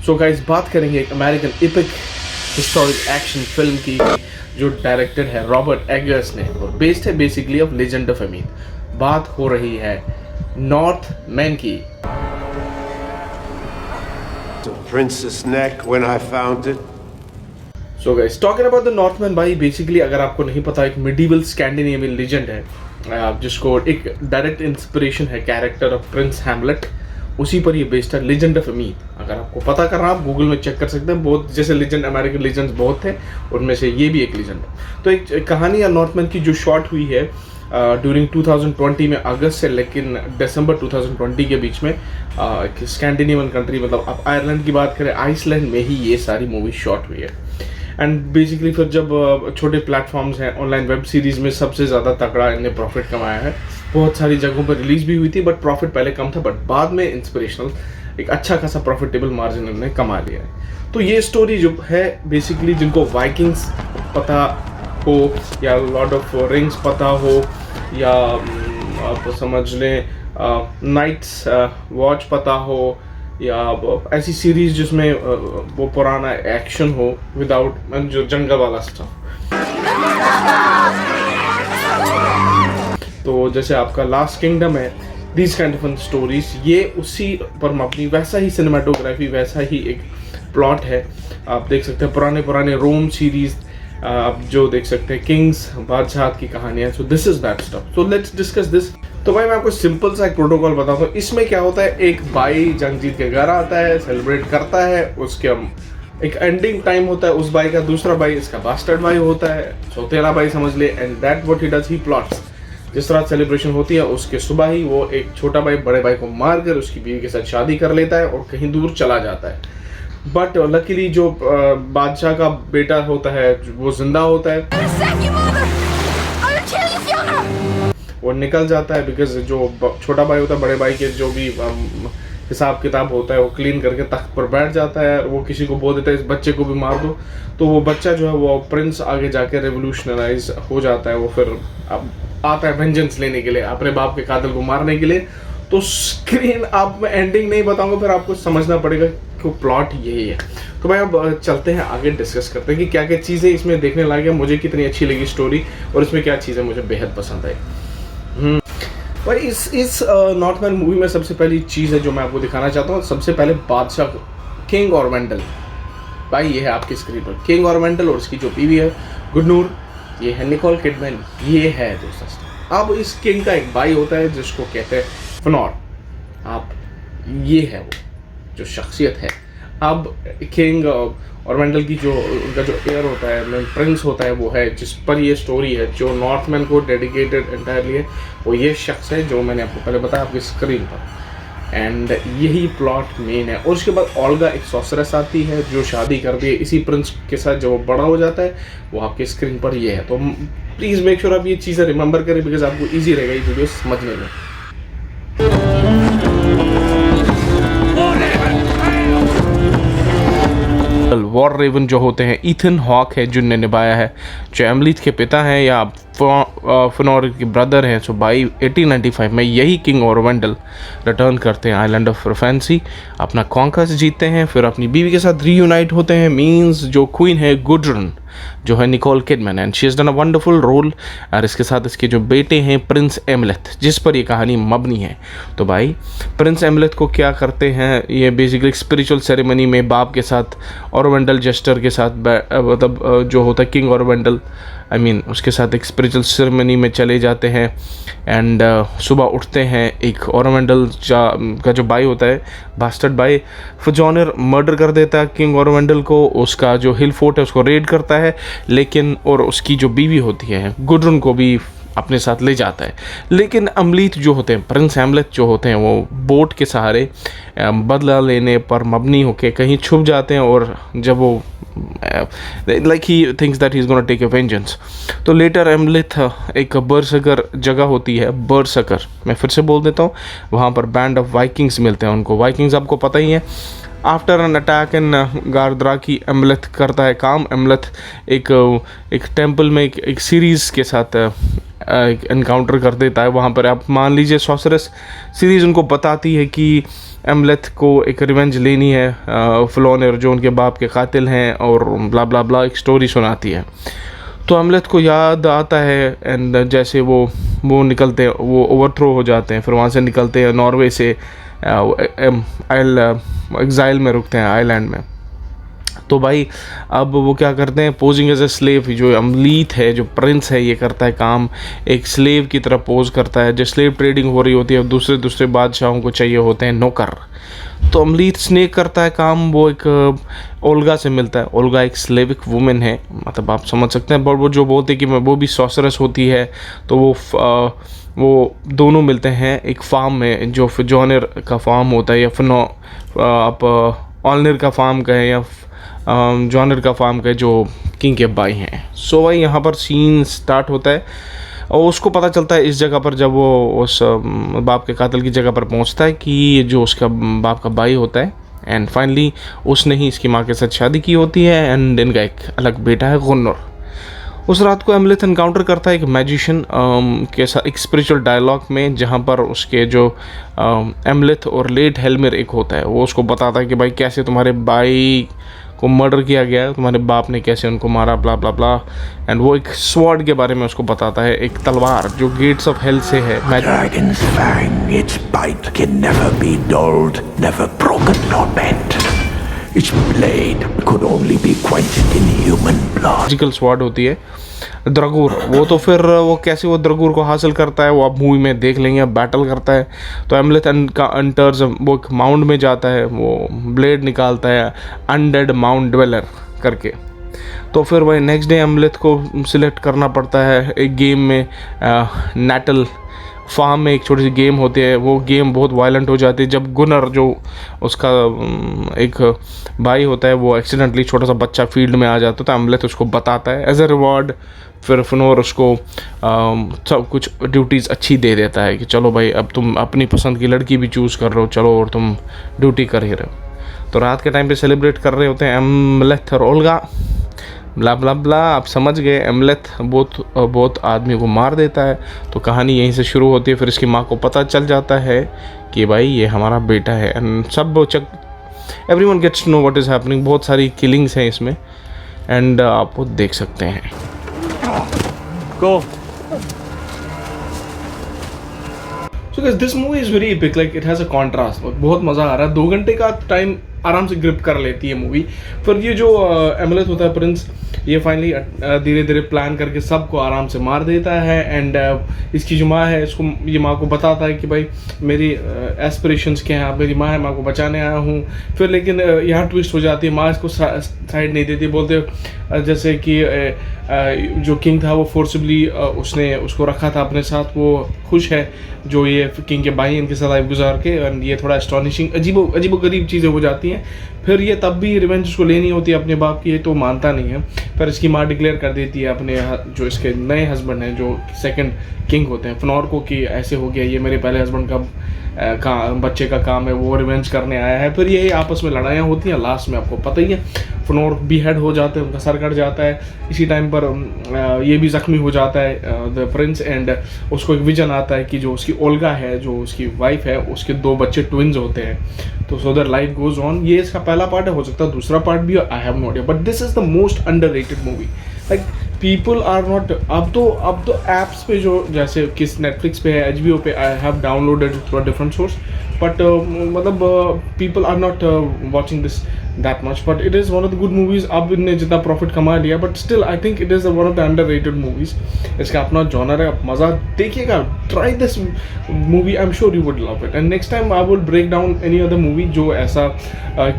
So guys बात करेंगे एक American epic historic action film की जो डायरेक्टेड है रॉबर्ट एगर्स ने और बेस्ड है बेसिकली ऑफ लेजेंड ऑफ अमीन। बात हो रही है नॉर्थमैन की। The prince's neck when I found it. So guys talking about the Northman भाई, बेसिकली अगर आपको नहीं पता एक मिडीवल स्कैंडिनेवियन लेजेंड है जिसको एक डायरेक्ट इंस्पिरेशन है कैरेक्टर ऑफ प्रिंस हैमलेट, उसी पर ये बेस्ड है लेजेंड ऑफ अमीन। अगर आपको पता करना आप गूगल में चेक कर सकते हैं, बहुत जैसे लेजेंड अमेरिकन लेजेंड्स बहुत थे उनमें से ये भी एक लेजेंड है। तो एक कहानी है नॉर्थमैन की जो शॉट हुई है ड्यूरिंग 2020 में अगस्त से लेकिन दिसंबर 2020 के बीच में स्कैंडिनेवियन कंट्री, मतलब आप आयरलैंड की बात करें आइसलैंड में ही ये सारी मूवी शॉट हुई है। एंड बेसिकली फिर जब छोटे प्लेटफॉर्म्स हैं ऑनलाइन वेब सीरीज़ में सबसे ज़्यादा तगड़ा इन्हें प्रॉफिट कमाया है। बहुत सारी जगहों पर रिलीज़ भी हुई थी बट प्रॉफिट पहले कम था, बट बाद में इंस्पिरेशनल एक अच्छा खासा प्रॉफिटेबल मार्जिन इन्होंने कमा लिया है। तो ये स्टोरी जो है बेसिकली जिनको वाइकिंग्स पता हो या लॉर्ड ऑफ रिंग्स पता हो या आप समझ लें नाइट्स वॉच पता हो या ऐसी सीरीज जिसमें वो पुराना एक्शन हो विदाउट जो जंगल वाला स्टफ, तो जैसे आपका लास्ट किंगडम है, दीज काइंड ऑफ स्टोरीज ये उसी पर मबनी, वैसा ही सिनेमाटोग्राफी वैसा ही एक प्लॉट है। आप देख सकते हैं पुराने पुराने रोम सीरीज आप जो देख सकते हैं किंग्स बादशाह की कहानियाँ। So this is that stuff. So let's discuss this. तो भाई मैं आपको सिंपल सा एक प्रोटोकॉल बताता हूँ। इसमें क्या होता है, एक भाई जंग जीत के घर आता है, सेलिब्रेट करता है, उसके एक एंडिंग टाइम होता है उस भाई का, दूसरा भाई इसका बास्टर्ड भाई होता है, सौतेला भाई समझ ले, and that what he does, he plots. जिस तरह सेलिब्रेशन होती है उसके सुबह ही वो एक छोटा भाई बड़े भाई को मार कर उसकी बीवी के साथ शादी कर लेता है और कहीं दूर चला जाता है। बट लकीली जो बादशाह का बेटा होता है वो जिंदा होता है, वो निकल जाता है बिकॉज जो छोटा भाई होता है बड़े भाई के जो भी हिसाब किताब होता है वो क्लीन करके तख्त पर बैठ जाता है। वो किसी को बोल देता है इस बच्चे को भी मार दो, तो वो बच्चा जो है वो प्रिंस आगे जाके रेवोल्यूशनराइज हो जाता है। वो फिर आता है वेंजेंस लेने के लिए, अपने बाप के कातिल को मारने के लिए। तो स्क्रीन आप मैं एंडिंग नहीं बताऊंगा, फिर आपको समझना पड़ेगा कि प्लॉट यही है। तो भाई अब चलते हैं आगे, डिस्कस करते हैं कि क्या क्या चीज़ें इसमें देखने लायक है, मुझे कितनी अच्छी लगी स्टोरी और इसमें क्या चीज़ें मुझे बेहद पसंद आई। भाई इस नॉर्थमैन मूवी में सबसे पहली चीज़ है जो मैं आपको दिखाना चाहता हूँ, सबसे पहले बादशाह किंग ऑरवेंडल। भाई ये है आपकी स्क्रीन पर किंग ऑरवेंडल और उसकी जो बीवी है गुडनूर, ये है निकोल किडमैन, ये है दोस्तों। अब इस किंग का एक भाई होता है जिसको कहते हैं फनोर। आप ये है वो जो शख्सियत है। अब किंग ऑरवेंडल की जो उनका जो एयर होता है प्रिंस होता है वो है जिस पर ये स्टोरी है, जो नॉर्थमैन को डेडिकेटेड एंटायरली है, वो ये शख्स है जो मैंने आपको पहले बताया आपकी स्क्रीन पर। एंड यही प्लॉट मेन है। और उसके बाद ओल्गा एक सॉसरेस आती है जो शादी करती है इसी प्रिंस के साथ, जब वो बड़ा हो जाता है वो आपकी स्क्रीन पर ये है। तो प्लीज़ मेक श्योर आप ये चीज़ें रिमेंबर करें बिकॉज आपको ईजी रहेगा ये वीडियो समझने में। वॉर रेवन जो होते हैं ईथन हॉक है जिनने निभाया है, जो एमलीथ के पिता हैं या फनोर के ब्रदर हैं। सो बाई 1895 में यही किंग ऑरवेंडल रिटर्न करते हैं आइलैंड ऑफ फैंसी, अपना कॉन्कर्स जीतते हैं, फिर अपनी बीवी के साथ रीयूनाइट होते हैं। मीन्स जो क्वीन है गुडरन जो है Nicole Kidman, and she is done a wonderful role. और इसके साथ इसके जो बेटे हैं प्रिंस एमलेथ, जिस पर ये कहानी मबनी है। तो भाई प्रिंस एमलेथ को क्या करते हैं, ये बेसिकली स्पिरिचुअल सेरेमनी में बाप के साथ ऑरवेंडल जेस्टर के साथ मतलब जो होता है किंग ऑरवेंडल उसके साथ एक स्पिरिचुअल सेरेमनी में चले जाते हैं। एंड सुबह उठते हैं, एक ऑरवेंडल का जो भाई होता है बास्टर्ड भाई फजॉनर मर्डर कर देता है किंग ऑरवेंडल को, उसका जो हिल फोर्ट है उसको रेड करता है, लेकिन और उसकी जो बीवी होती है गुडरन को भी अपने साथ ले जाता है। लेकिन अमलीथ जो होते हैं प्रिंस हैमलेट जो होते हैं वो बोट के सहारे बदला लेने पर मबनी होके कहीं छुप जाते हैं, और जब वो like he thinks that he is gonna take a vengeance. तो लेटर एमलेथ एक बरसकर जगह होती है, बरसकर मैं फिर से बोल देता हूँ, वहाँ पर बैंड ऑफ वाइकिंग्स मिलते हैं उनको। वाइकिंग्स आपको पता ही है आफ्टर एन अटैक इन गारद्राकी एमलेथ करता है काम। एमलेथ एक टेम्पल में एक सीरीज़ के साथ इनकाउंटर कर देता है वहाँ पर। आप मान लीजिए सॉर्सरस सीरीज़ उनको बताती है कि एमलेथ को एक रिवेंज लेनी है फ्लोनर जो उनके बाप के कातिल हैं, और ब्ला ब्ला ब्ला एक स्टोरी सुनाती है। तो एमलेथ को याद आता है एंड जैसे वो निकलते हैं, वो ओवरथ्रो हो जाते हैं, फिर वहाँ से निकलते हैं नॉर्वे से एग्जाइल में रुकते हैं आइलैंड में। तो भाई अब वो क्या करते हैं, पोजिंग एज ए स्लेव, जो अमलीथ है जो प्रिंस है ये करता है काम एक स्लेव की तरह पोज करता है। जो स्लेव ट्रेडिंग हो रही होती है दूसरे बादशाहों को चाहिए होते हैं नौकर, तो अमलीथ स्नेक करता है काम। वो एक ओल्गा से मिलता है। ओल्गा एक स्लेविक वुमेन है, मतलब आप समझ सकते हैं। बट वो जो बोलते हैं कि वो भी सॉसरस होती है, तो वो दोनों मिलते हैं एक फार्म में जो फिजोनर का फार्म होता है, या फिर आप ऑलनर का फार्म कहें या जॉनर का फार्म कहें, जो किंग के भाई हैं। सो भाई यहाँ पर सीन स्टार्ट होता है और उसको पता चलता है इस जगह पर, जब वो उस बाप के कातिल की जगह पर पहुंचता है, कि ये जो उसका बाप का भाई होता है। एंड फाइनली उसने ही इसकी माँ के साथ शादी की होती है एंड इनका एक अलग बेटा है गुन्नर। उस रात को एमलेथ एनकाउंटर करता है एक मैजिशियन के साथ एक स्पिरिचुअल डायलॉग में, जहाँ पर उसके जो एमलेथ और लेट हेलमिर एक होता है, वो उसको बताता है कि भाई कैसे तुम्हारे भाई को मर्डर किया गया है, तुम्हारे बाप ने कैसे उनको मारा, ब्ला ब्ला ब्ला। एंड वो एक स्वॉर्ड के बारे में उसको बताता है, एक तलवार जो गेट्स ऑफ हेल से है। Dragon's fang, its bite can never be dulled, never broken nor bent. Its blade could only be quenched in human blood. Magical sword होती है द्रगुर। वो तो फिर वो कैसे वो द्रगुर को हासिल करता है वो आप मूवी में देख लेंगे। बैटल करता है तो एमलेथ का अंटर्स, वो एक माउंड में जाता है, वो ब्लेड निकालता है अनडेड माउंट ड्वेलर करके। तो फिर वही नेक्स्ट डे एमलेथ को सिलेक्ट करना पड़ता है एक गेम में। नेटल फार्म में एक छोटी सी गेम होती है, वो गेम बहुत वायलेंट हो जाती है जब गुनर जो उसका एक भाई होता है वो एक्सीडेंटली छोटा सा बच्चा फील्ड में आ जाता है। तो एमलेथ उसको बताता है एज ए रिवॉर्ड। फिर फनोर उसको सब कुछ ड्यूटीज़ अच्छी दे देता है कि चलो भाई अब तुम अपनी पसंद की लड़की भी चूज़ कर रहे हो, चलो और तुम ड्यूटी कर ही रहे हो। तो रात के टाइम पे सेलिब्रेट कर रहे होते हैं एमलेथ और ओल्गा, ब्ला ब्ला ब्ला। आप समझ गए, एमलेथ बहुत आदमी को मार देता है। तो कहानी यहीं से शुरू होती है। फिर इसकी माँ को पता चल जाता है कि भाई ये हमारा बेटा है एंड सब everyone gets to know what is happening. बहुत सारी किलिंग्स हैं इसमें एंड आप वो देख सकते हैं। Go. So guys, this movie is very epic. Like it has a contrast. बहुत मज़ा आ रहा है। 2 घंटे का टाइम आराम से ग्रिप कर लेती है मूवी। फिर ये जो एमलेथ होता है प्रिंस, ये फाइनली धीरे धीरे प्लान करके सबको आराम से मार देता है। एंड इसकी जो माँ है, इसको ये माँ को बताता है कि भाई मेरी एस्पिरेशंस क्या हैं, आप मेरी माँ है, माँ को बचाने आया हूँ। फिर लेकिन यहाँ ट्विस्ट हो जाती है, माँ इसको साइड नहीं देती। बोलते जैसे कि जो किंग था वो फोर्सिबली उसने उसको रखा था अपने साथ, वो खुश है जो ये किंग के भाई इनके साथ लाइफ गुजार के। एंड ये थोड़ा एस्टॉनिशिंग अजीबो गरीब चीज़ें हो जाती हैं। फिर ये तब भी रिवेंज उसको लेनी होती है अपने बाप की, ये तो मानता नहीं है। पर इसकी माँ डिक्लेयर कर देती है अपने जो इसके नए हस्बैंड हैं, जो सेकंड किंग होते हैं, फनोर को, कि ऐसे हो गया, ये मेरे पहले हस्बैंड का बच्चे का काम है, वो रिवेंज करने आया है। फिर ये आपस में लड़ाइयाँ होती हैं। लास्ट में आपको पता ही है फनोर भी हेड हो जाते हैं, उनका सर कट जाता है। इसी टाइम पर ये भी ज़ख्मी हो जाता है द प्रिंस। एंड उसको एक विजन आता है कि जो उसकी ओल्गा है, जो उसकी वाइफ है, उसके 2 बच्चे ट्विंस होते हैं। तो so their life goes on. ये इसका पहला पार्ट है, हो सकता है दूसरा पार्ट भी, I have no idea. But this is the most underrated movie. Like people are not, अब तो ऐप्स पे जो जैसे किस नेटफ्लिक्स पे है, HBO पे, I have downloaded through a different source. But मतलब people are not watching this that much, but it is one of the good movies. अब इनने जितना प्रॉफिट कमा लिया, but still I think it is one of the underrated movies. इसका अपना genre है, आप मज़ा देखिएगा, try this movie, I'm sure you would love it. And next time I will break down any other movie जो ऐसा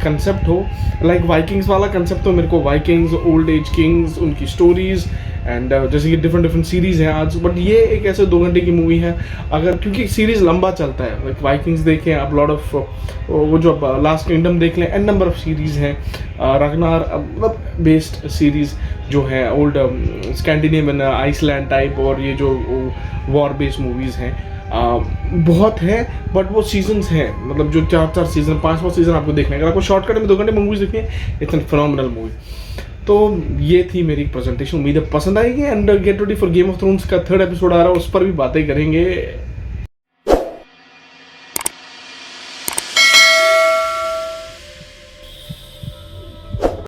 concept हो, like Vikings वाला concept। तो मेरे को Vikings, old age kings, उनकी stories एंड जैसे कि डिफरेंट सीरीज़ हैं आज, बट ये एक ऐसे 2 घंटे की मूवी है। अगर क्योंकि सीरीज़ लंबा चलता है, लाइक वाइकिंग्स देखें आप, लॉर्ड ऑफ वो जो लास्ट किंगडम देख लें, एन नंबर ऑफ सीरीज़ हैं, रगनार मतलब बेस्ड सीरीज़ जो है, ओल्ड स्कैंडिनेवियन आइसलैंड टाइप, और ये जो वॉर बेस्ड मूवीज़ हैं। बहुत है, बट वो सीजन्स हैं, मतलब जो 4 सीजन 5वां सीजन आपको देखने का, अगर आपको शॉर्टकट में 2 घंटे में मूवीज देखनी है, इट्स एन फिनोमिनल मूवी। तो ये थी मेरी प्रेजेंटेशन, उम्मीद है पसंद आएगी। And get ready for game of thrones का 3rd एपिसोड आ रहा है, उस पर भी बातें करेंगे।